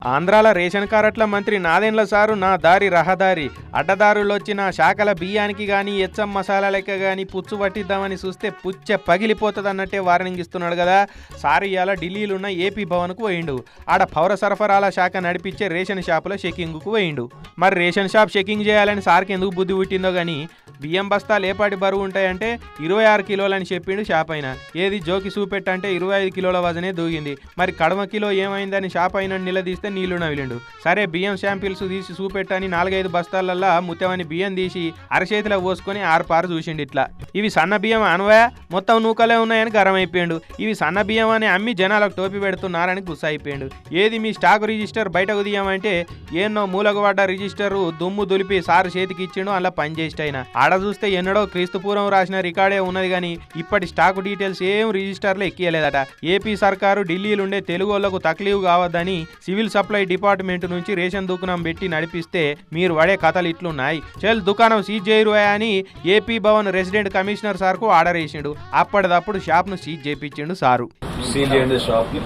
ఆంధ్రాల ration కార్డుల మంత్రి Nadendla sir నా దారి రహదారి అడ్డదారులొచ్చిన శాఖల బియ్యానికి గాని ఎచ్చం మసాలా లెక్క గాని పుచ్చు పట్టిద్దామని చూస్తే పుచ్చ పగిలిపోతుంది అన్నట్టే వార్నింగ్ ఇస్తున్నాడు కదా. సారు ఇవాళ ఢిల్లీలో ఉన్న ఏపీ భవన్కు పోయిండు. ఆడ పౌర సరఫరాల శాఖ నడిపించే రేషన్ షాపుల చెకింగ్కు పోయిండు. మరి రేషన్ షాప్ చెకింగ్ చేయాలని సార్కి ఎందుకు బుద్ధి పుట్టిందో గానీ బియ్యం బస్తాలు ఏపాటి బరువు ఉంటాయంటే 26 కిలోలని చెప్పిండు షాప్ అయినా. ఏది జోకి చూపెట్టంటే 25 కిలోల వజనే దూగింది. మరి కడమ కిలో ఏమైందని షాప్ అయినా నిలదీస్తే నీళ్లు నవిలిండు. సరే బియ్యం శాంపిల్స్ తీసి చూపెట్టని 4-5 బస్తాలల్లా ముత్తమని బియ్యం తీసి అరచేతిలో పోసుకొని ఆరుపారు చూసిండు. ఇట్లా ఇవి సన్న బియ్యం అన్వయ మొత్తం నూకలే ఉన్నాయని గరం అయిపోయాడు. ఇవి సన్న బియ్యం అని అమ్మి జనాలకు టోపీ పెడుతున్నారని గుస్స అయిపోయాడు. ఏది మీ స్టాక్ రిజిస్టర్ బయటకు తీయమంటే ఏన్నో మూలకు పడ్డ రిజిస్టర్ దుమ్ము దులిపి సారు చేతికి ఇచ్చిండు. అలా పనిచేస్ట్ అయినా ఆడ చూస్తే ఎన్నడో క్రీస్తుపూర్వం రాసిన రికార్డే ఉన్నది కానీ ఇప్పటి స్టాక్ డీటెయిల్స్ ఏం రిజిస్టర్లో ఎక్కియలేదట. ఏపీ సర్కారు ఢిల్లీలుండే తెలుగు వాళ్లకు తక్లీఫ్ కావద్దని సివిల్ సప్లై డిపార్ట్మెంట్ నుంచి రేషన్ దుకాణం పెట్టి నడిపిస్తే మీరు పడే కథలు ఇట్లున్నాయి. చెల్ దుకాణం సీజ్ చేయరు అని ఏపీ భవన్ రెసిడెంట్ కమిషనర్ సార్కు ఆర్డర్ వేసిండు. అప్పటిదప్పుడు షాప్ను సీజ్ చేయించిండు సారు. సీల్ చేయండి షాప్ని.